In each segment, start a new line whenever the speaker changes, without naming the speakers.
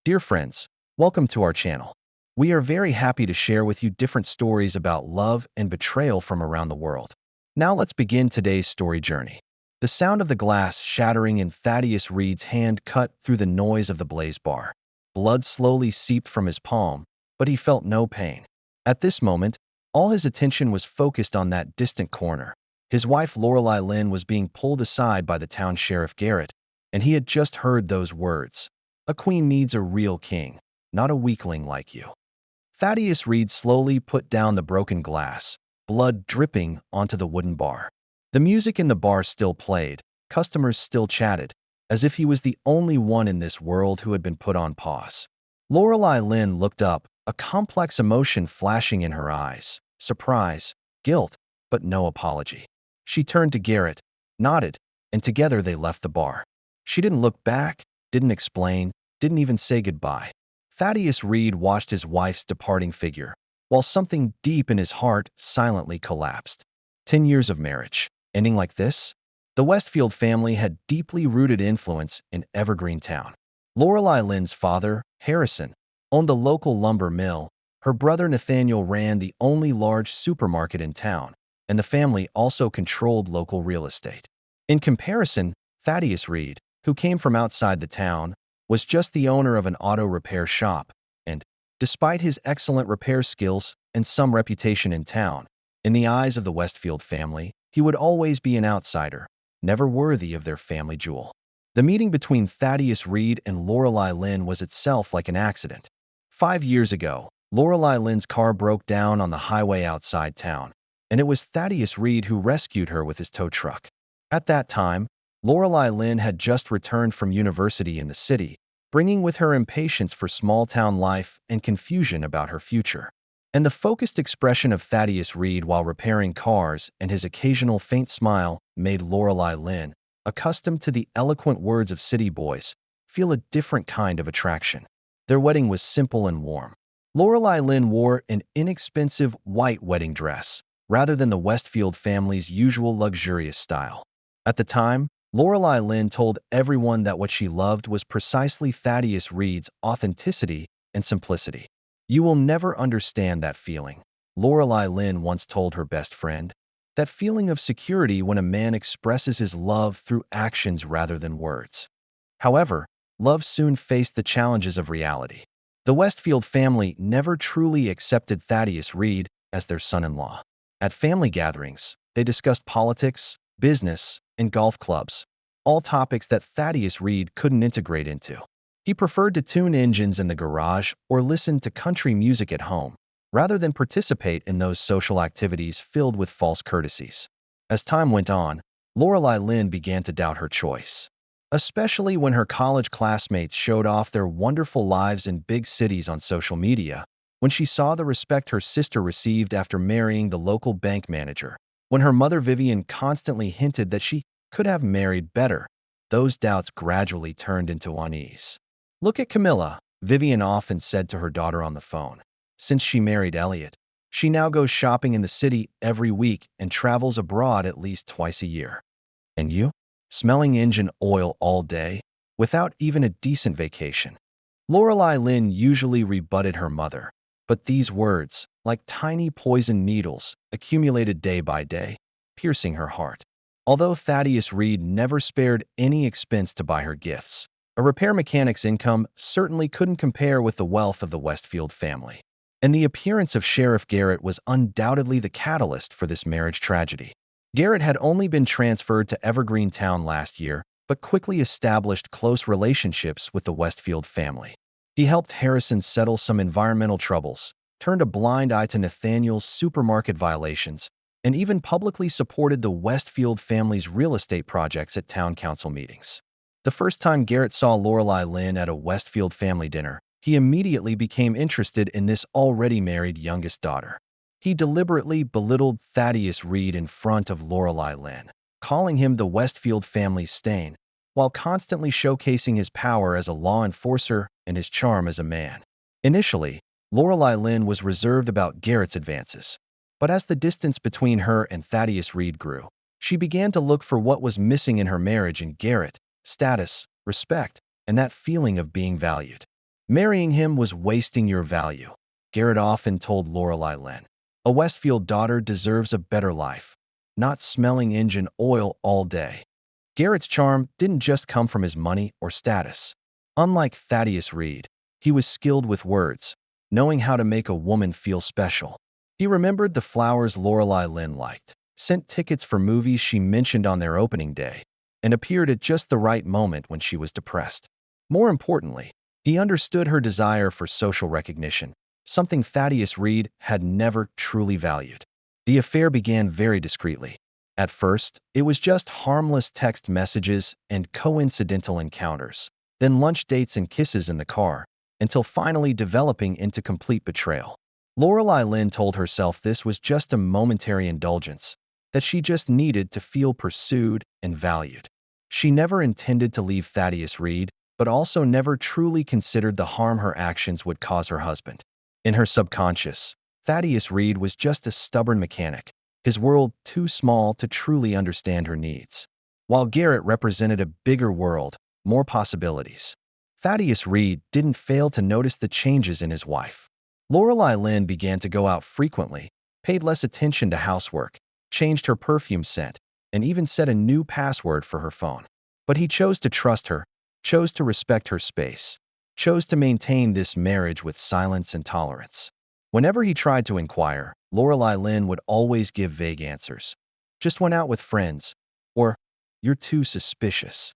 Dear friends, welcome to our channel. We are very happy to share with you different stories about love and betrayal from around the world. Now let's begin today's story journey. The sound of the glass shattering in Thaddeus Reed's hand cut through the noise of the blaze bar. Blood slowly seeped from his palm, but he felt no pain. At this moment, all his attention was focused on that distant corner. His wife Lorelei Lynn was being pulled aside by the town sheriff Garrett, and he had just heard those words. A queen needs a real king, not a weakling like you. Thaddeus Reed slowly put down the broken glass, blood dripping onto the wooden bar. The music in the bar still played, customers still chatted, as if he was the only one in this world who had been put on pause. Lorelei Lynn looked up, a complex emotion flashing in her eyes. Surprise, guilt, but no apology. She turned to Garrett, nodded, and together they left the bar. She didn't look back, didn't explain, didn't even say goodbye. Thaddeus Reed watched his wife's departing figure, while something deep in his heart silently collapsed. 10 years of marriage, ending like this? The Westfield family had deeply rooted influence in Evergreen Town. Lorelei Lynn's father, Harrison, owned the local lumber mill. Her brother Nathaniel ran the only large supermarket in town, and the family also controlled local real estate. In comparison, Thaddeus Reed, who came from outside the town, was just the owner of an auto repair shop, and, despite his excellent repair skills and some reputation in town, in the eyes of the Westfield family, he would always be an outsider, never worthy of their family jewel. The meeting between Thaddeus Reed and Lorelei Lynn was itself like an accident. 5 years ago, Lorelei Lynn's car broke down on the highway outside town, and it was Thaddeus Reed who rescued her with his tow truck. At that time, Lorelei Lynn had just returned from university in the city, bringing with her impatience for small-town life and confusion about her future. And the focused expression of Thaddeus Reed while repairing cars and his occasional faint smile made Lorelei Lynn, accustomed to the eloquent words of city boys, feel a different kind of attraction. Their wedding was simple and warm. Lorelei Lynn wore an inexpensive white wedding dress, rather than the Westfield family's usual luxurious style. At the time, Lorelei Lynn told everyone that what she loved was precisely Thaddeus Reed's authenticity and simplicity. "You will never understand that feeling," Lorelei Lynn once told her best friend. "That feeling of security when a man expresses his love through actions rather than words." However, love soon faced the challenges of reality. The Westfield family never truly accepted Thaddeus Reed as their son-in-law. At family gatherings, they discussed politics, business, and golf clubs, all topics that Thaddeus Reed couldn't integrate into. He preferred to tune engines in the garage or listen to country music at home, rather than participate in those social activities filled with false courtesies. As time went on, Lorelei Lynn began to doubt her choice, especially when her college classmates showed off their wonderful lives in big cities on social media, when she saw the respect her sister received after marrying the local bank manager, when her mother Vivian constantly hinted that she could have married better, those doubts gradually turned into unease. "Look at Camilla," Vivian often said to her daughter on the phone. "Since she married Elliot, she now goes shopping in the city every week and travels abroad at least twice a year. And you? Smelling engine oil all day, without even a decent vacation." Lorelei Lynn usually rebutted her mother, but these words, like tiny poison needles, accumulated day by day, piercing her heart. Although Thaddeus Reed never spared any expense to buy her gifts, a repair mechanic's income certainly couldn't compare with the wealth of the Westfield family. And the appearance of Sheriff Garrett was undoubtedly the catalyst for this marriage tragedy. Garrett had only been transferred to Evergreen Town last year, but quickly established close relationships with the Westfield family. He helped Harrison settle some environmental troubles, turned a blind eye to Nathaniel's supermarket violations, and even publicly supported the Westfield family's real estate projects at town council meetings. The first time Garrett saw Lorelei Lynn at a Westfield family dinner, he immediately became interested in this already married youngest daughter. He deliberately belittled Thaddeus Reed in front of Lorelei Lynn, calling him the Westfield family's stain, while constantly showcasing his power as a law enforcer and his charm as a man. Initially, Lorelei Lynn was reserved about Garrett's advances, but as the distance between her and Thaddeus Reed grew, she began to look for what was missing in her marriage in Garrett: status, respect, and that feeling of being valued. Marrying him was wasting your value. Garrett often told Lorelei Lynn. A Westfield daughter deserves a better life, not smelling engine oil all day. Garrett's charm didn't just come from his money or status. Unlike Thaddeus Reed, he was skilled with words, knowing how to make a woman feel special. He remembered the flowers Lorelei Lynn liked, sent tickets for movies she mentioned on their opening day, and appeared at just the right moment when she was depressed. More importantly, he understood her desire for social recognition, something Thaddeus Reed had never truly valued. The affair began very discreetly. At first, it was just harmless text messages and coincidental encounters, then lunch dates and kisses in the car, until finally developing into complete betrayal. Lorelei Lynn told herself this was just a momentary indulgence, that she just needed to feel pursued and valued. She never intended to leave Thaddeus Reed, but also never truly considered the harm her actions would cause her husband. In her subconscious, Thaddeus Reed was just a stubborn mechanic, his world too small to truly understand her needs. While Garrett represented a bigger world, more possibilities, Thaddeus Reed didn't fail to notice the changes in his wife. Lorelei Lynn began to go out frequently, paid less attention to housework, changed her perfume scent, and even set a new password for her phone. But he chose to trust her, chose to respect her space, chose to maintain this marriage with silence and tolerance. Whenever he tried to inquire, Lorelei Lynn would always give vague answers. Just went out with friends, or you're too suspicious.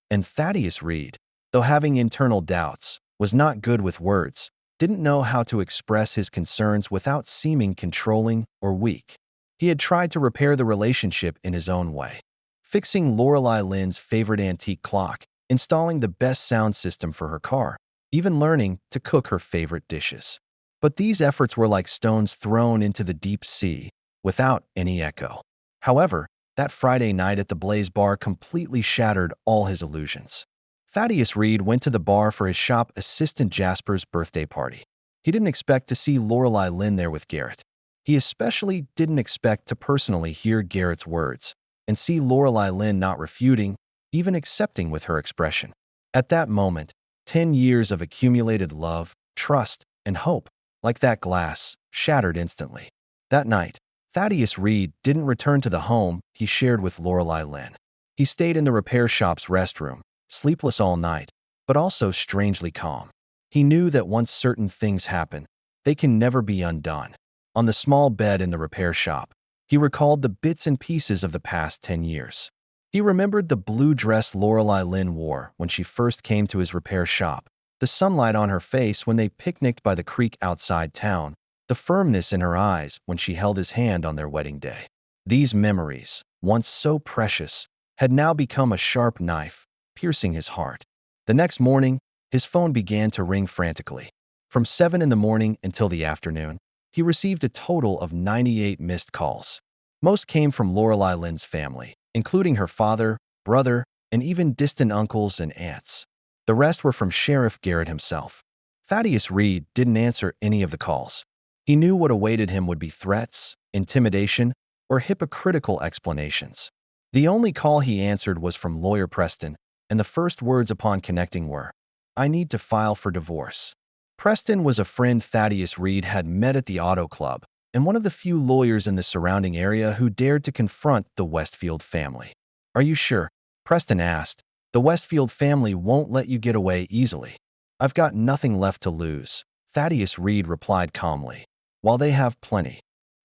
And Thaddeus Reed, though having internal doubts, was not good with words, didn't know how to express his concerns without seeming controlling or weak. He had tried to repair the relationship in his own way, fixing Lorelei Lynn's favorite antique clock, installing the best sound system for her car, even learning to cook her favorite dishes. But these efforts were like stones thrown into the deep sea, without any echo. However, that Friday night at the Blaze Bar completely shattered all his illusions. Thaddeus Reed went to the bar for his shop assistant Jasper's birthday party. He didn't expect to see Lorelei Lynn there with Garrett. He especially didn't expect to personally hear Garrett's words and see Lorelei Lynn not refuting, even accepting with her expression. At that moment, 10 years of accumulated love, trust, and hope, like that glass, shattered instantly. That night, Thaddeus Reed didn't return to the home he shared with Lorelei Lynn. He stayed in the repair shop's restroom, sleepless all night, but also strangely calm. He knew that once certain things happen, they can never be undone. On the small bed in the repair shop, he recalled the bits and pieces of the past 10 years. He remembered the blue dress Lorelei Lynn wore when she first came to his repair shop, the sunlight on her face when they picnicked by the creek outside town, the firmness in her eyes when she held his hand on their wedding day. These memories, once so precious, had now become a sharp knife, piercing his heart. The next morning, his phone began to ring frantically. From 7 in the morning until the afternoon, he received a total of 98 missed calls. Most came from Lorelei Lynn's family, including her father, brother, and even distant uncles and aunts. The rest were from Sheriff Garrett himself. Thaddeus Reed didn't answer any of the calls. He knew what awaited him would be threats, intimidation, or hypocritical explanations. The only call he answered was from lawyer Preston, and the first words upon connecting were, "I need to file for divorce." Preston was a friend Thaddeus Reed had met at the auto club, and one of the few lawyers in the surrounding area who dared to confront the Westfield family. "Are you sure?" Preston asked. "The Westfield family won't let you get away easily." "I've got nothing left to lose," Thaddeus Reed replied calmly. "While they have plenty."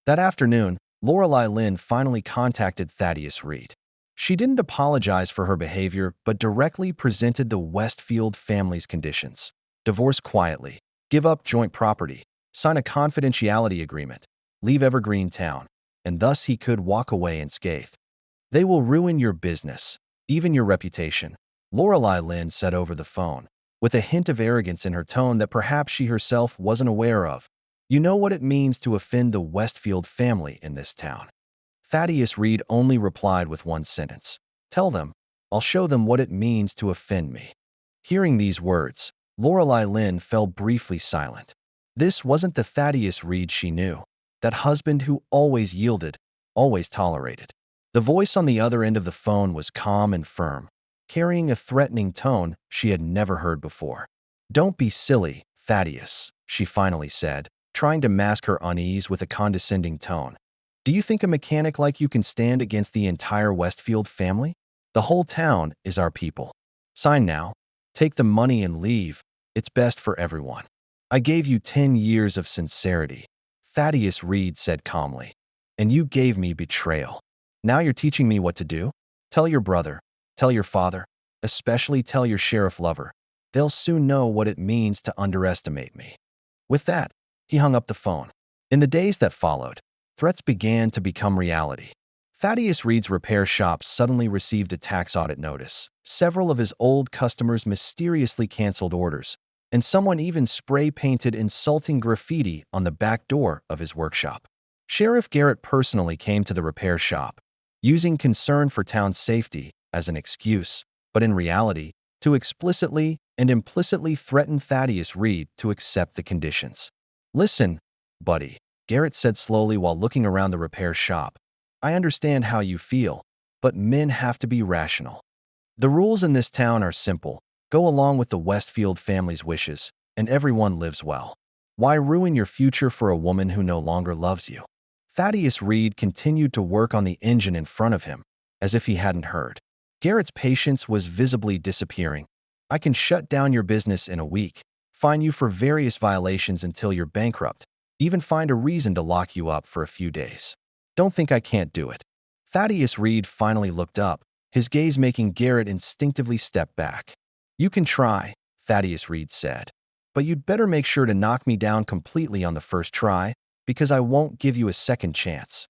That afternoon, Lorelei Lynn finally contacted Thaddeus Reed. She didn't apologize for her behavior, but directly presented the Westfield family's conditions. Divorce quietly, give up joint property, sign a confidentiality agreement, leave Evergreen Town, and thus he could walk away unscathed. "They will ruin your business, even your reputation," Lorelei Lynn said over the phone, with a hint of arrogance in her tone that perhaps she herself wasn't aware of. "You know what it means to offend the Westfield family in this town." Thaddeus Reed only replied with one sentence. "Tell them, I'll show them what it means to offend me." Hearing these words, Lorelei Lynn fell briefly silent. This wasn't the Thaddeus Reed she knew, that husband who always yielded, always tolerated. The voice on the other end of the phone was calm and firm, carrying a threatening tone she had never heard before. "Don't be silly, Thaddeus," she finally said, trying to mask her unease with a condescending tone. "Do you think a mechanic like you can stand against the entire Westfield family? The whole town is our people. Sign now. Take the money and leave. It's best for everyone." "I gave you 10 years of sincerity," Thaddeus Reed said calmly, "and you gave me betrayal. Now you're teaching me what to do? Tell your brother. Tell your father. Especially tell your sheriff lover. They'll soon know what it means to underestimate me." With that, he hung up the phone. In the days that followed, threats began to become reality. Thaddeus Reed's repair shop suddenly received a tax audit notice. Several of his old customers mysteriously canceled orders, and someone even spray-painted insulting graffiti on the back door of his workshop. Sheriff Garrett personally came to the repair shop, using concern for town safety as an excuse, but in reality, to explicitly and implicitly threaten Thaddeus Reed to accept the conditions. "Listen, buddy," Garrett said slowly while looking around the repair shop. "I understand how you feel, but men have to be rational. The rules in this town are simple. Go along with the Westfield family's wishes, and everyone lives well. Why ruin your future for a woman who no longer loves you?" Thaddeus Reed continued to work on the engine in front of him, as if he hadn't heard. Garrett's patience was visibly disappearing. "I can shut down your business in a week, fine you for various violations until you're bankrupt, even find a reason to lock you up for a few days. Don't think I can't do it." Thaddeus Reed finally looked up, his gaze making Garrett instinctively step back. "You can try," Thaddeus Reed said, "but you'd better make sure to knock me down completely on the first try, because I won't give you a second chance."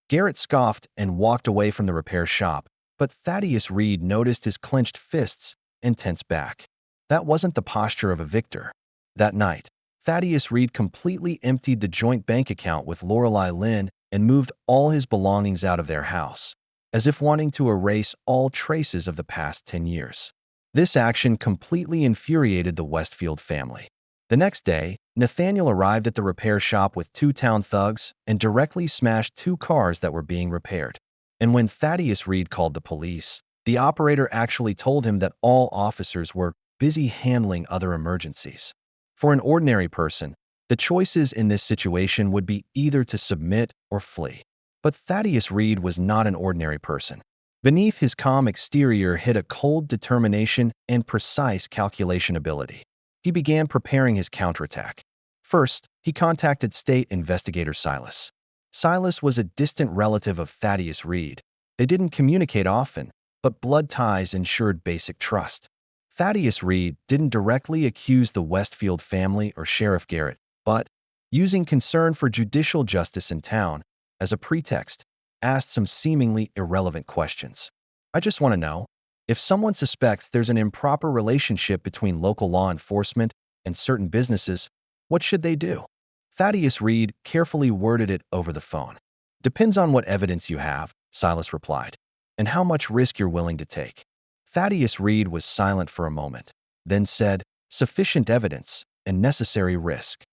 Garrett scoffed and walked away from the repair shop, but Thaddeus Reed noticed his clenched fists and tense back. That wasn't the posture of a victor. That night, Thaddeus Reed completely emptied the joint bank account with Lorelei Lynn and moved all his belongings out of their house, as if wanting to erase all traces of the past 10 years. This action completely infuriated the Westfield family. The next day, Nathaniel arrived at the repair shop with 2 town thugs and directly smashed 2 cars that were being repaired. And when Thaddeus Reed called the police, the operator actually told him that all officers were busy handling other emergencies. For an ordinary person, the choices in this situation would be either to submit or flee. But Thaddeus Reed was not an ordinary person. Beneath his calm exterior hid a cold determination and precise calculation ability. He began preparing his counterattack. First, he contacted state investigator Silas. Silas was a distant relative of Thaddeus Reed. They didn't communicate often, but blood ties ensured basic trust. Thaddeus Reed didn't directly accuse the Westfield family or Sheriff Garrett, but, using concern for judicial justice in town as a pretext, asked some seemingly irrelevant questions. "I just want to know, if someone suspects there's an improper relationship between local law enforcement and certain businesses, what should they do?" Thaddeus Reed carefully worded it over the phone. "Depends on what evidence you have," Silas replied, "and how much risk you're willing to take." Thaddeus Reed was silent for a moment, then said, "Sufficient evidence and necessary risk."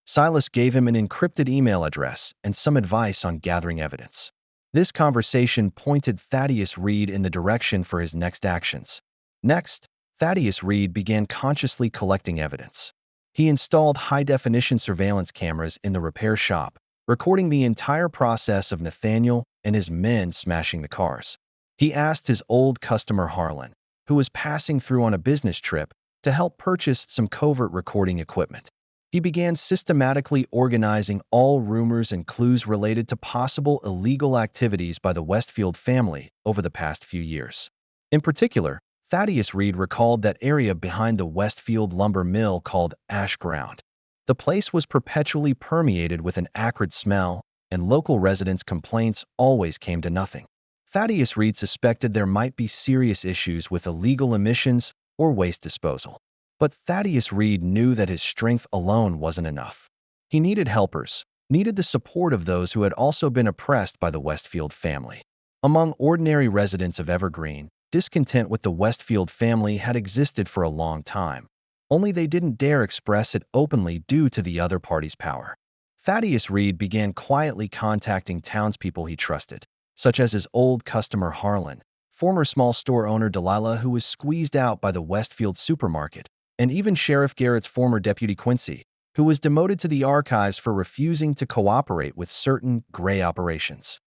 Silas gave him an encrypted email address and some advice on gathering evidence. This conversation pointed Thaddeus Reed in the direction for his next actions. Next, Thaddeus Reed began consciously collecting evidence. He installed high-definition surveillance cameras in the repair shop, recording the entire process of Nathaniel and his men smashing the cars. He asked his old customer Harlan, who was passing through on a business trip, to help purchase some covert recording equipment. He began systematically organizing all rumors and clues related to possible illegal activities by the Westfield family over the past few years. In particular, Thaddeus Reed recalled that area behind the Westfield lumber mill called Ash Ground. The place was perpetually permeated with an acrid smell, and local residents' complaints always came to nothing. Thaddeus Reed suspected there might be serious issues with illegal emissions or waste disposal. But Thaddeus Reed knew that his strength alone wasn't enough. He needed helpers, needed the support of those who had also been oppressed by the Westfield family. Among ordinary residents of Evergreen, discontent with the Westfield family had existed for a long time. Only they didn't dare express it openly due to the other party's power. Thaddeus Reed began quietly contacting townspeople he trusted, such as his old customer Harlan, former small store owner Delilah who was squeezed out by the Westfield supermarket, and even Sheriff Garrett's former deputy Quincy, who was demoted to the archives for refusing to cooperate with certain gray operations.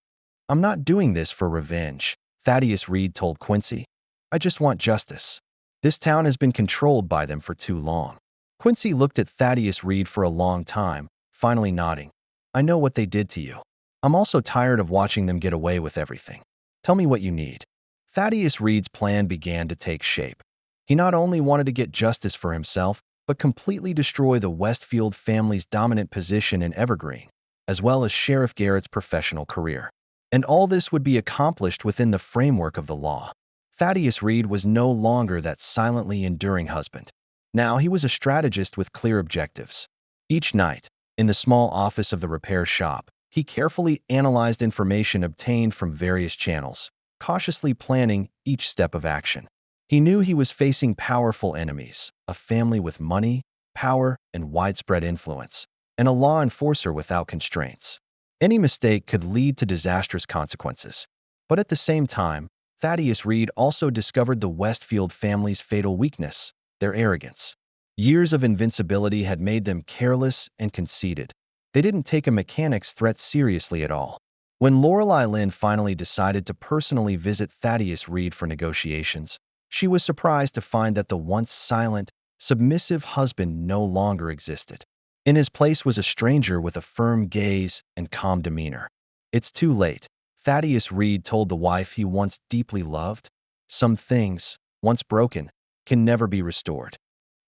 "I'm not doing this for revenge," Thaddeus Reed told Quincy. "I just want justice. This town has been controlled by them for too long." Quincy looked at Thaddeus Reed for a long time, finally nodding. "I know what they did to you. I'm also tired of watching them get away with everything. Tell me what you need." Thaddeus Reed's plan began to take shape. He not only wanted to get justice for himself, but completely destroy the Westfield family's dominant position in Evergreen, as well as Sheriff Garrett's professional career. And all this would be accomplished within the framework of the law. Thaddeus Reed was no longer that silently enduring husband. Now he was a strategist with clear objectives. Each night, in the small office of the repair shop, he carefully analyzed information obtained from various channels, cautiously planning each step of action. He knew he was facing powerful enemies, a family with money, power, and widespread influence, and a law enforcer without constraints. Any mistake could lead to disastrous consequences. But at the same time, Thaddeus Reed also discovered the Westfield family's fatal weakness, their arrogance. Years of invincibility had made them careless and conceited. They didn't take a mechanic's threat seriously at all. When Lorelei Lynn finally decided to personally visit Thaddeus Reed for negotiations, she was surprised to find that the once silent, submissive husband no longer existed. In his place was a stranger with a firm gaze and calm demeanor. "It's too late," Thaddeus Reed told the wife he once deeply loved. "Some things, once broken, can never be restored."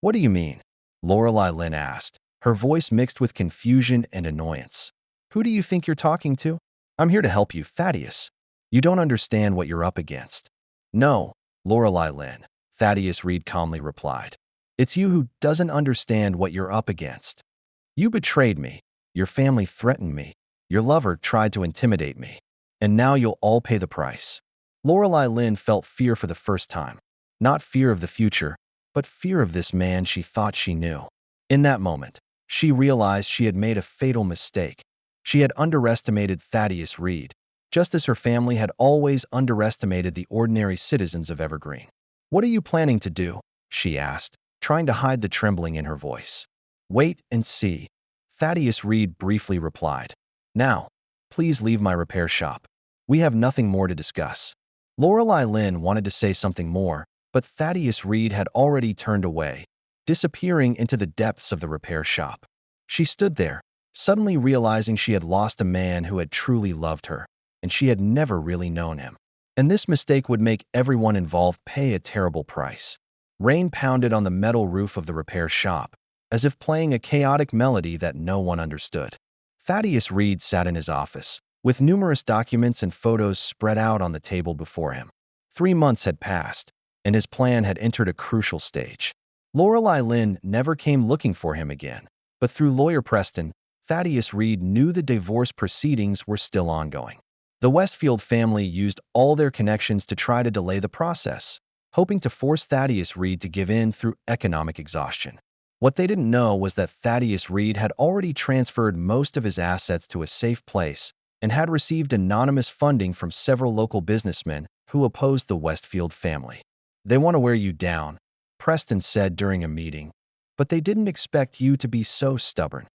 "What do you mean?" Lorelei Lynn asked, her voice mixed with confusion and annoyance. "Who do you think you're talking to?" "I'm here to help you, Thaddeus. You don't understand what you're up against." "No, Lorelei Lynn," Thaddeus Reed calmly replied. "It's you who doesn't understand what you're up against. You betrayed me, your family threatened me, your lover tried to intimidate me, and now you'll all pay the price." Lorelei Lynn felt fear for the first time. Not fear of the future, but fear of this man she thought she knew. In that moment, she realized she had made a fatal mistake. She had underestimated Thaddeus Reed, just as her family had always underestimated the ordinary citizens of Evergreen. "What are you planning to do?" she asked, trying to hide the trembling in her voice. "Wait and see," Thaddeus Reed briefly replied. "Now, please leave my repair shop. We have nothing more to discuss." Lorelei Lynn wanted to say something more, but Thaddeus Reed had already turned away, disappearing into the depths of the repair shop. She stood there, suddenly realizing she had lost a man who had truly loved her, and she had never really known him. And this mistake would make everyone involved pay a terrible price. Rain pounded on the metal roof of the repair shop, as if playing a chaotic melody that no one understood. Thaddeus Reed sat in his office, with numerous documents and photos spread out on the table before him. 3 months had passed, and his plan had entered a crucial stage. Lorelei Lynn never came looking for him again, but through lawyer Preston, Thaddeus Reed knew the divorce proceedings were still ongoing. The Westfield family used all their connections to try to delay the process, hoping to force Thaddeus Reed to give in through economic exhaustion. What they didn't know was that Thaddeus Reed had already transferred most of his assets to a safe place and had received anonymous funding from several local businessmen who opposed the Westfield family. "They want to wear you down," Preston said during a meeting, "but they didn't expect you to be so stubborn."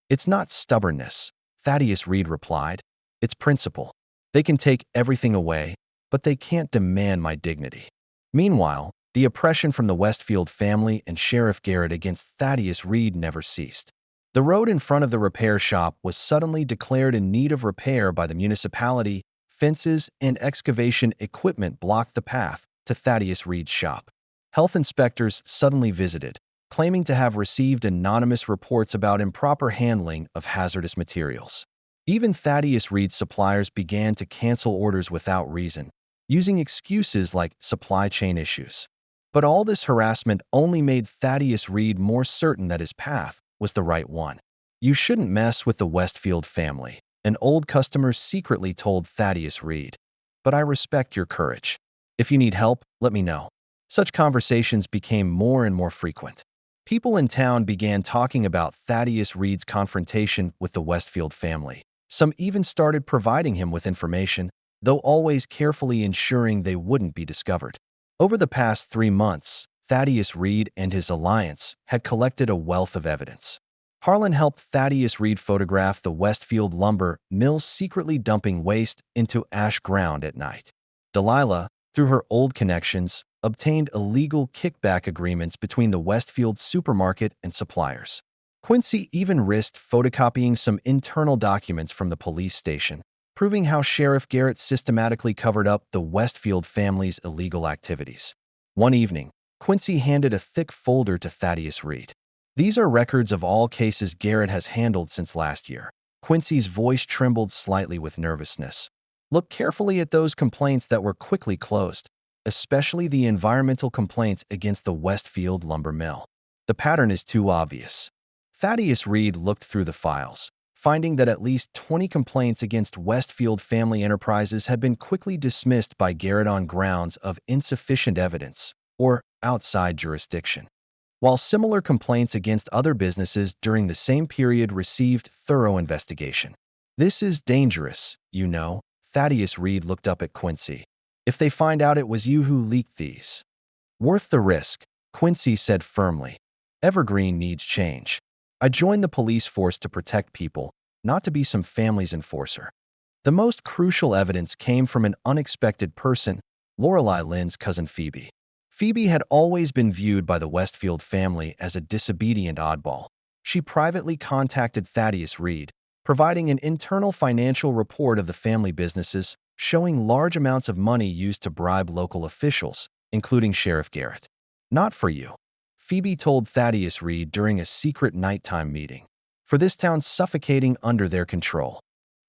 "It's not stubbornness," Thaddeus Reed replied. "It's principle. They can take everything away, but they can't demand my dignity." Meanwhile, the oppression from the Westfield family and Sheriff Garrett against Thaddeus Reed never ceased. The road in front of the repair shop was suddenly declared in need of repair by the municipality. Fences and excavation equipment blocked the path to Thaddeus Reed's shop. Health inspectors suddenly visited, claiming to have received anonymous reports about improper handling of hazardous materials. Even Thaddeus Reed's suppliers began to cancel orders without reason, using excuses like supply chain issues. But all this harassment only made Thaddeus Reed more certain that his path was the right one. "You shouldn't mess with the Westfield family," an old customer secretly told Thaddeus Reed. "But I respect your courage. If you need help, let me know." Such conversations became more and more frequent. People in town began talking about Thaddeus Reed's confrontation with the Westfield family. Some even started providing him with information, though always carefully ensuring they wouldn't be discovered. Over the past 3 months, Thaddeus Reed and his alliance had collected a wealth of evidence. Harlan helped Thaddeus Reed photograph the Westfield lumber mills secretly dumping waste into ash ground at night. Delilah, through her old connections, obtained illegal kickback agreements between the Westfield supermarket and suppliers. Quincy even risked photocopying some internal documents from the police station, proving how Sheriff Garrett systematically covered up the Westfield family's illegal activities. One evening, Quincy handed a thick folder to Thaddeus Reed. "These are records of all cases Garrett has handled since last year." Quincy's voice trembled slightly with nervousness. "Look carefully at those complaints that were quickly closed, especially the environmental complaints against the Westfield lumber mill. The pattern is too obvious." Thaddeus Reed looked through the files, finding that at least 20 complaints against Westfield Family Enterprises had been quickly dismissed by Garrett on grounds of insufficient evidence or outside jurisdiction, while similar complaints against other businesses during the same period received thorough investigation. "This is dangerous, you know." Thaddeus Reed looked up at Quincy. "If they find out it was you who leaked these." "Worth the risk," Quincy said firmly. "Evergreen needs change. I joined the police force to protect people, not to be some family's enforcer." The most crucial evidence came from an unexpected person, Lorelei Lynn's cousin Phoebe. Phoebe had always been viewed by the Westfield family as a disobedient oddball. She privately contacted Thaddeus Reed, providing an internal financial report of the family businesses, showing large amounts of money used to bribe local officials, including Sheriff Garrett. "Not for you," Phoebe told Thaddeus Reed during a secret nighttime meeting. "For this town suffocating under their control.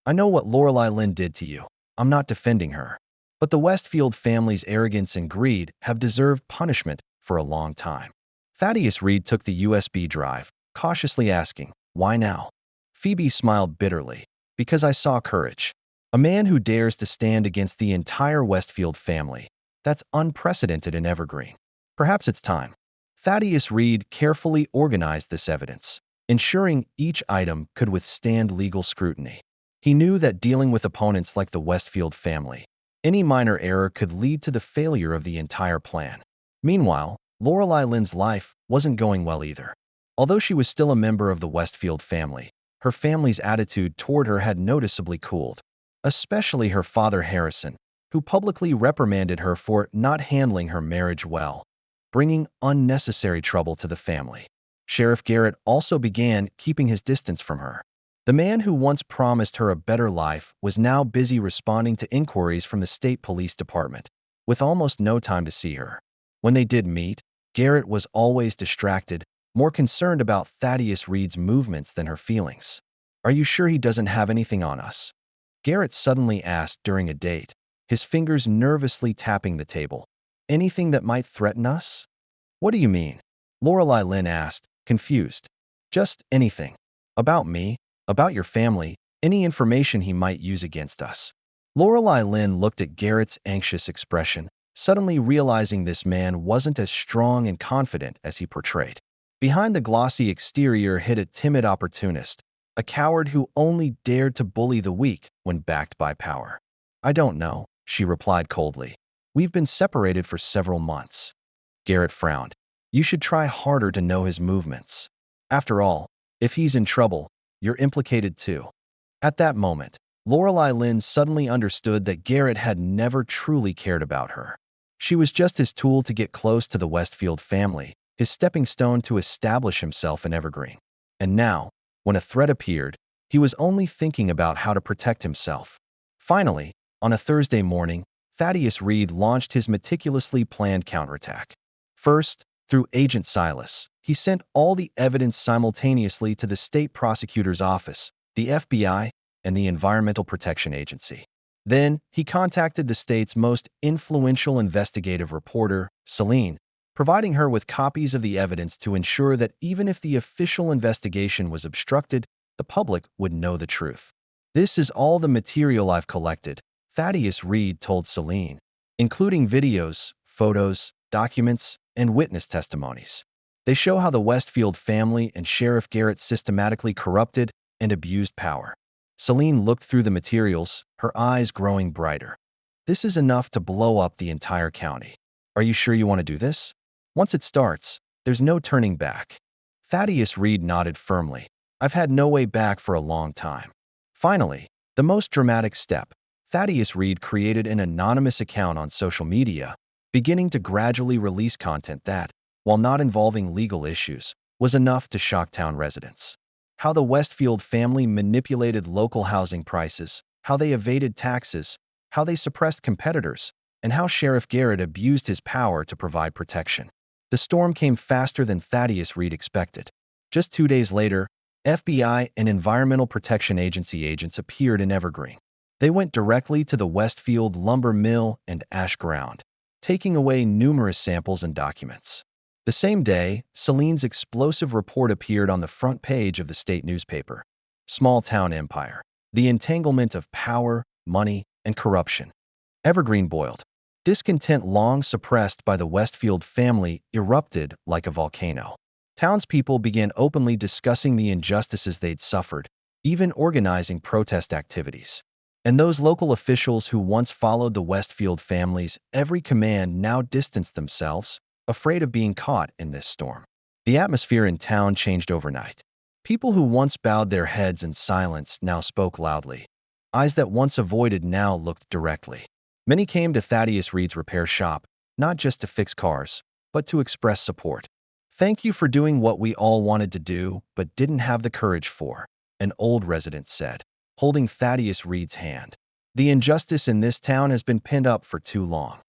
I know what Lorelei Lynn did to you. I'm not defending her. But the Westfield family's arrogance and greed have deserved punishment for a long time." Thaddeus Reed took the USB drive, cautiously asking, "Why now?" Phoebe smiled bitterly. "Because I saw courage. A man who dares to stand against the entire Westfield family. That's unprecedented in Evergreen. Perhaps it's time." Thaddeus Reed carefully organized this evidence, ensuring each item could withstand legal scrutiny. He knew that dealing with opponents like the Westfield family, any minor error could lead to the failure of the entire plan. Meanwhile, Lorelei Lynn's life wasn't going well either. Although she was still a member of the Westfield family, her family's attitude toward her had noticeably cooled, especially her father Harrison, who publicly reprimanded her for not handling her marriage well, bringing unnecessary trouble to the family. Sheriff Garrett also began keeping his distance from her. The man who once promised her a better life was now busy responding to inquiries from the state police department, with almost no time to see her. When they did meet, Garrett was always distracted, more concerned about Thaddeus Reed's movements than her feelings. "Are you sure he doesn't have anything on us?" Garrett suddenly asked during a date, his fingers nervously tapping the table. "Anything that might threaten us?" "What do you mean?" Lorelei Lynn asked, confused. "Just anything. About me, about your family, any information he might use against us." Lorelei Lynn looked at Garrett's anxious expression, suddenly realizing this man wasn't as strong and confident as he portrayed. Behind the glossy exterior hid a timid opportunist, a coward who only dared to bully the weak when backed by power. "I don't know," she replied coldly. "We've been separated for several months." Garrett frowned. "You should try harder to know his movements. After all, if he's in trouble, you're implicated too." At that moment, Lorelei Lynn suddenly understood that Garrett had never truly cared about her. She was just his tool to get close to the Westfield family, his stepping stone to establish himself in Evergreen. And now, when a threat appeared, he was only thinking about how to protect himself. Finally, on a Thursday morning, Thaddeus Reed launched his meticulously planned counterattack. First, through Agent Silas, he sent all the evidence simultaneously to the state prosecutor's office, the FBI, and the Environmental Protection Agency. Then, he contacted the state's most influential investigative reporter, Celine, providing her with copies of the evidence to ensure that even if the official investigation was obstructed, the public would know the truth. "This is all the material I've collected," Thaddeus Reed told Celine, including videos, photos, documents, and witness testimonies. "They show how the Westfield family and Sheriff Garrett systematically corrupted and abused power." Celine looked through the materials, her eyes growing brighter. "This is enough to blow up the entire county. Are you sure you want to do this?" Once it starts, there's no turning back. Thaddeus Reed nodded firmly. I've had no way back for a long time. Finally, the most dramatic step. Thaddeus Reed created an anonymous account on social media, beginning to gradually release content that, while not involving legal issues, was enough to shock town residents. How the Westfield family manipulated local housing prices, how they evaded taxes, how they suppressed competitors, and how Sheriff Garrett abused his power to provide protection. The storm came faster than Thaddeus Reed expected. Just 2 days later, FBI and Environmental Protection Agency agents appeared in Evergreen. They went directly to the Westfield lumber mill and ash ground, taking away numerous samples and documents. The same day, Celine's explosive report appeared on the front page of the state newspaper. Small Town Empire. The entanglement of power, money, and corruption. Evergreen boiled. Discontent long suppressed by the Westfield family erupted like a volcano. Townspeople began openly discussing the injustices they'd suffered, even organizing protest activities. And those local officials who once followed the Westfield family's every command now distanced themselves, afraid of being caught in this storm. The atmosphere in town changed overnight. People who once bowed their heads in silence now spoke loudly. Eyes that once avoided now looked directly. Many came to Thaddeus Reed's repair shop, not just to fix cars, but to express support. Thank you for doing what we all wanted to do, but didn't have the courage for, an old resident said, holding Thaddeus Reed's hand. The injustice in this town has been pinned up for too long.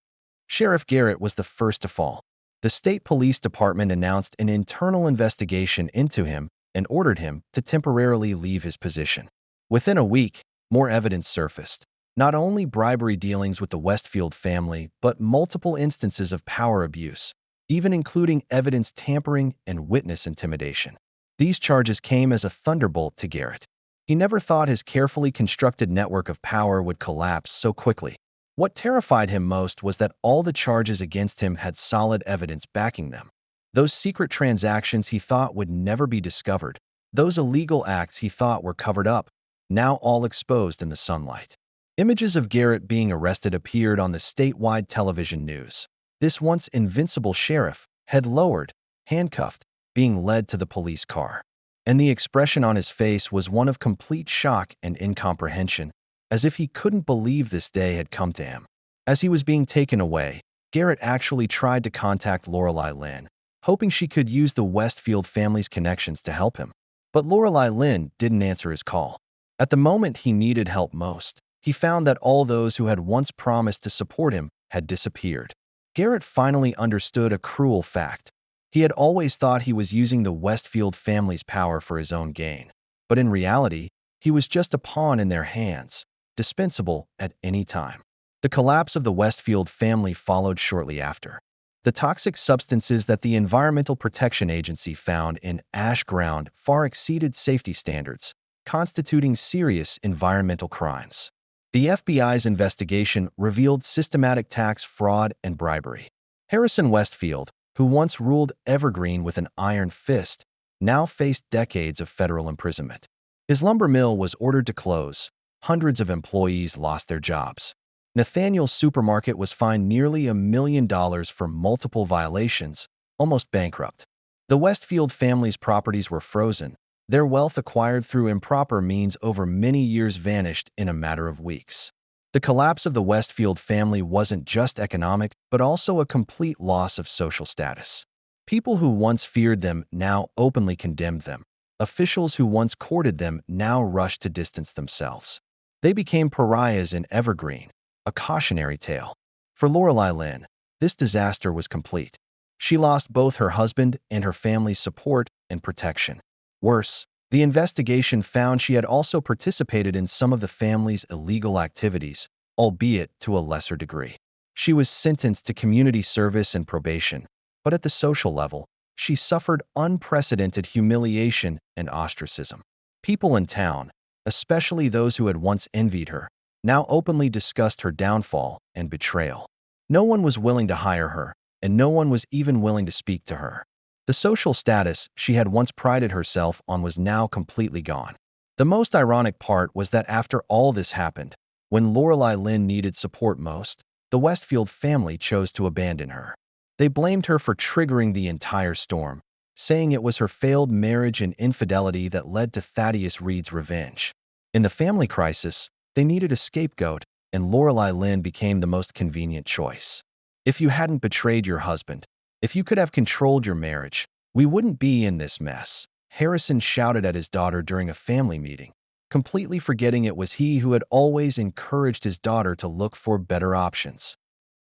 Sheriff Garrett was the first to fall. The state police department announced an internal investigation into him and ordered him to temporarily leave his position. Within a week, more evidence surfaced. Not only bribery dealings with the Westfield family, but multiple instances of power abuse, even including evidence tampering and witness intimidation. These charges came as a thunderbolt to Garrett. He never thought his carefully constructed network of power would collapse so quickly. What terrified him most was that all the charges against him had solid evidence backing them. Those secret transactions he thought would never be discovered, those illegal acts he thought were covered up, now all exposed in the sunlight. Images of Garrett being arrested appeared on the statewide television news. This once invincible sheriff, head lowered, handcuffed, being led to the police car. And the expression on his face was one of complete shock and incomprehension, as if he couldn't believe this day had come to him. As he was being taken away, Garrett actually tried to contact Lorelei Lynn, hoping she could use the Westfield family's connections to help him. But Lorelei Lynn didn't answer his call. At the moment he needed help most, he found that all those who had once promised to support him had disappeared. Garrett finally understood a cruel fact. He had always thought he was using the Westfield family's power for his own gain. But in reality, he was just a pawn in their hands, dispensable at any time. The collapse of the Westfield family followed shortly after. The toxic substances that the Environmental Protection Agency found in ash ground far exceeded safety standards, constituting serious environmental crimes. The FBI's investigation revealed systematic tax fraud and bribery. Harrison Westfield, who once ruled Evergreen with an iron fist, now faced decades of federal imprisonment. His lumber mill was ordered to close. Hundreds of employees lost their jobs. Nathaniel's supermarket was fined nearly $1 million for multiple violations, almost bankrupt. The Westfield family's properties were frozen. Their wealth acquired through improper means over many years vanished in a matter of weeks. The collapse of the Westfield family wasn't just economic, but also a complete loss of social status. People who once feared them now openly condemned them. Officials who once courted them now rushed to distance themselves. They became pariahs in Evergreen, a cautionary tale. For Lorelei Lynn, this disaster was complete. She lost both her husband and her family's support and protection. Worse, the investigation found she had also participated in some of the family's illegal activities, albeit to a lesser degree. She was sentenced to community service and probation, but at the social level, she suffered unprecedented humiliation and ostracism. People in town, especially those who had once envied her, now openly discussed her downfall and betrayal. No one was willing to hire her, and no one was even willing to speak to her. The social status she had once prided herself on was now completely gone. The most ironic part was that after all this happened, when Lorelei Lynn needed support most, the Westfield family chose to abandon her. They blamed her for triggering the entire storm, saying it was her failed marriage and infidelity that led to Thaddeus Reed's revenge. In the family crisis, they needed a scapegoat, and Lorelei Lynn became the most convenient choice. If you hadn't betrayed your husband, if you could have controlled your marriage, we wouldn't be in this mess, Harrison shouted at his daughter during a family meeting, completely forgetting it was he who had always encouraged his daughter to look for better options.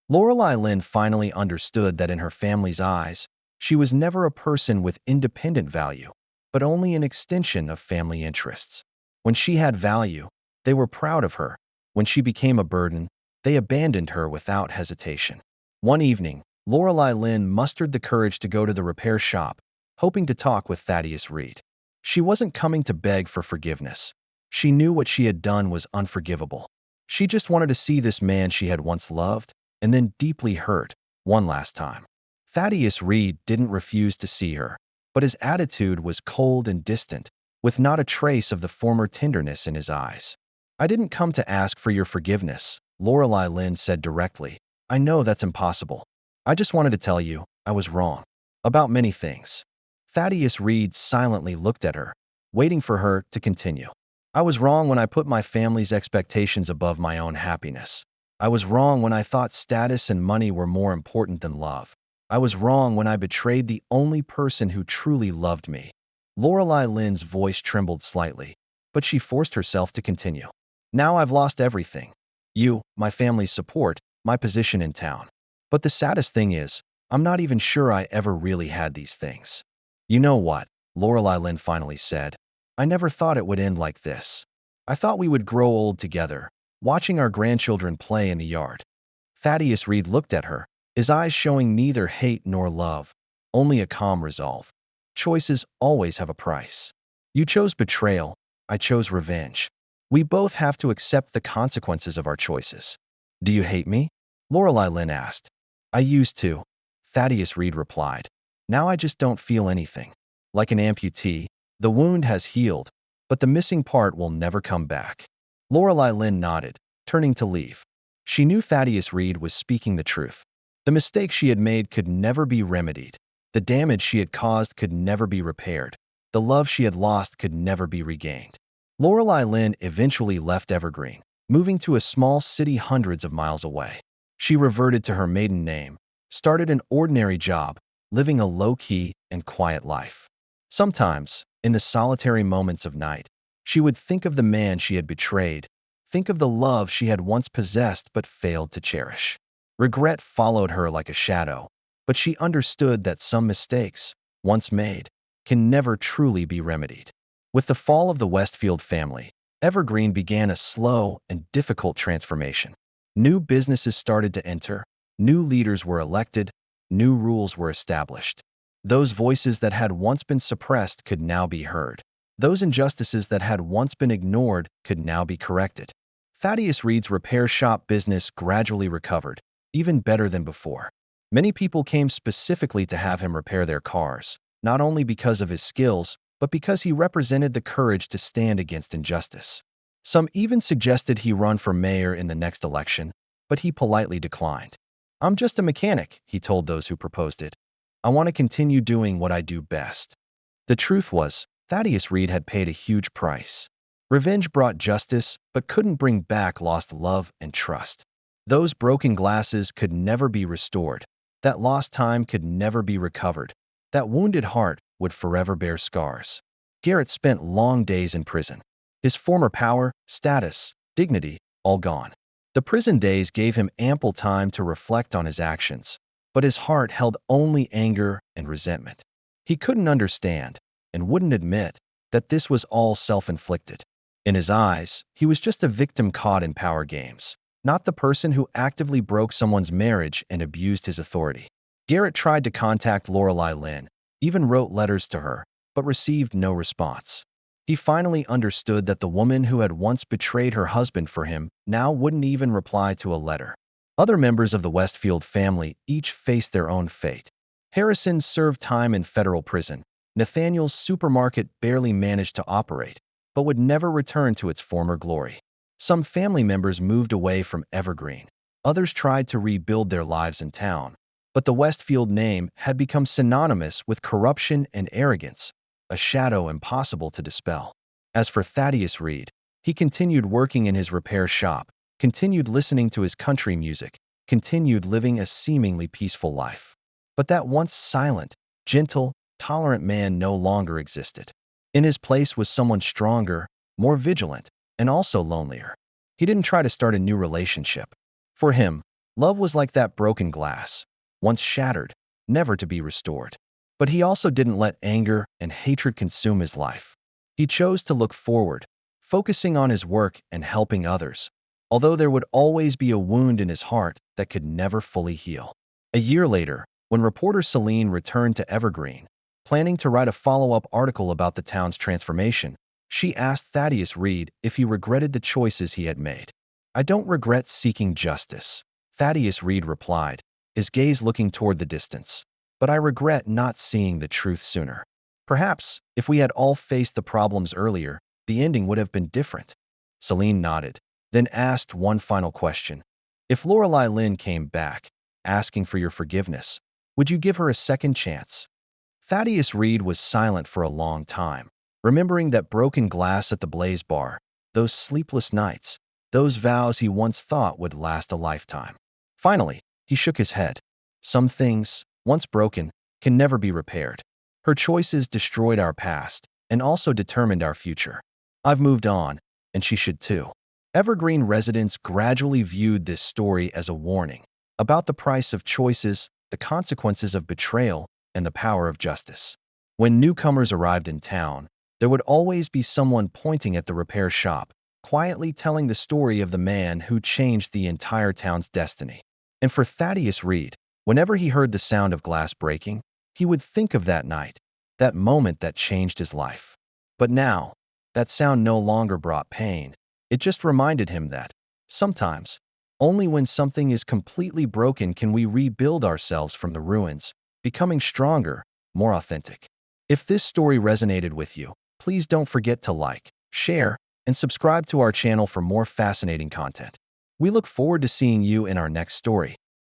Lorelei Lynn finally understood that in her family's eyes, she was never a person with independent value, but only an extension of family interests. When she had value, they were proud of her. When she became a burden, they abandoned her without hesitation. One evening, Lorelei Lynn mustered the courage to go to the repair shop, hoping to talk with Thaddeus Reed. She wasn't coming to beg for forgiveness. She knew what she had done was unforgivable. She just wanted to see this man she had once loved and then deeply hurt one last time. Thaddeus Reed didn't refuse to see her, but his attitude was cold and distant, with not a trace of the former tenderness in his eyes. "I didn't come to ask for your forgiveness," Lorelei Lynn said directly. "I know that's impossible. I just wanted to tell you I was wrong. About many things." Thaddeus Reed silently looked at her, waiting for her to continue. "I was wrong when I put my family's expectations above my own happiness. I was wrong when I thought status and money were more important than love. I was wrong when I betrayed the only person who truly loved me." Lorelei Lynn's voice trembled slightly, but she forced herself to continue. "Now I've lost everything. You, my family's support, my position in town. But the saddest thing is, I'm not even sure I ever really had these things." "You know what?" Lorelei Lynn finally said. "I never thought it would end like this. I thought we would grow old together, watching our grandchildren play in the yard." Thaddeus Reed looked at her, his eyes showing neither hate nor love, only a calm resolve. "Choices always have a price. You chose betrayal, I chose revenge. We both have to accept the consequences of our choices." "Do you hate me?" Lorelei Lynn asked. "I used to," Thaddeus Reed replied. "Now I just don't feel anything. Like an amputee, the wound has healed, but the missing part will never come back." Lorelei Lynn nodded, turning to leave. She knew Thaddeus Reed was speaking the truth. The mistake she had made could never be remedied. The damage she had caused could never be repaired. The love she had lost could never be regained. Lorelei Lynn eventually left Evergreen, moving to a small city hundreds of miles away. She reverted to her maiden name, started an ordinary job, living a low-key and quiet life. Sometimes, in the solitary moments of night, she would think of the man she had betrayed, think of the love she had once possessed but failed to cherish. Regret followed her like a shadow, but she understood that some mistakes, once made, can never truly be remedied. With the fall of the Westfield family, Evergreen began a slow and difficult transformation. New businesses started to enter, new leaders were elected, new rules were established. Those voices that had once been suppressed could now be heard. Those injustices that had once been ignored could now be corrected. Thaddeus Reed's repair shop business gradually recovered, even better than before. Many people came specifically to have him repair their cars, not only because of his skills, but because he represented the courage to stand against injustice. Some even suggested he run for mayor in the next election, but he politely declined. "I'm just a mechanic," he told those who proposed it. "I want to continue doing what I do best." The truth was, Thaddeus Reed had paid a huge price. Revenge brought justice, but couldn't bring back lost love and trust. Those broken glasses could never be restored. That lost time could never be recovered. That wounded heart would forever bear scars. Garrett spent long days in prison. His former power, status, dignity, all gone. The prison days gave him ample time to reflect on his actions, but his heart held only anger and resentment. He couldn't understand, and wouldn't admit, that this was all self-inflicted. In his eyes, he was just a victim caught in power games, not the person who actively broke someone's marriage and abused his authority. Garrett tried to contact Lorelei Lynn, even wrote letters to her, but received no response. He finally understood that the woman who had once betrayed her husband for him now wouldn't even reply to a letter. Other members of the Westfield family each faced their own fate. Harrison served time in federal prison. Nathaniel's supermarket barely managed to operate, but would never return to its former glory. Some family members moved away from Evergreen. Others tried to rebuild their lives in town, But the Westfield name had become synonymous with corruption and arrogance, a shadow impossible to dispel. As for Thaddeus Reed, he continued working in his repair shop, continued listening to his country music, continued living a seemingly peaceful life. But that once silent, gentle, tolerant man no longer existed. In his place was someone stronger, more vigilant, and also lonelier. He didn't try to start a new relationship. For him, love was like that broken glass, once shattered, never to be restored. But he also didn't let anger and hatred consume his life. He chose to look forward, focusing on his work and helping others, although there would always be a wound in his heart that could never fully heal. A year later, when reporter Celine returned to Evergreen, planning to write a follow-up article about the town's transformation, she asked Thaddeus Reed if he regretted the choices he had made. "I don't regret seeking justice," Thaddeus Reed replied, his gaze looking toward the distance. "But I regret not seeing the truth sooner. Perhaps, if we had all faced the problems earlier, the ending would have been different." Celine nodded, then asked one final question. "If Lorelei Lynn came back, asking for your forgiveness, would you give her a second chance?" Thaddeus Reed was silent for a long time, remembering that broken glass at the Blaze Bar, those sleepless nights, those vows he once thought would last a lifetime. Finally, he shook his head. "Some things, once broken, can never be repaired. Her choices destroyed our past and also determined our future. I've moved on, and she should too." Evergreen residents gradually viewed this story as a warning about the price of choices, the consequences of betrayal, and the power of justice. When newcomers arrived in town, there would always be someone pointing at the repair shop, quietly telling the story of the man who changed the entire town's destiny. And for Thaddeus Reed, whenever he heard the sound of glass breaking, he would think of that night, that moment that changed his life. But now, that sound no longer brought pain. It just reminded him that, sometimes, only when something is completely broken can we rebuild ourselves from the ruins, becoming stronger, more authentic. If this story resonated with you, please don't forget to like, share, and subscribe to our channel for more fascinating content. We look forward to seeing you in our next story.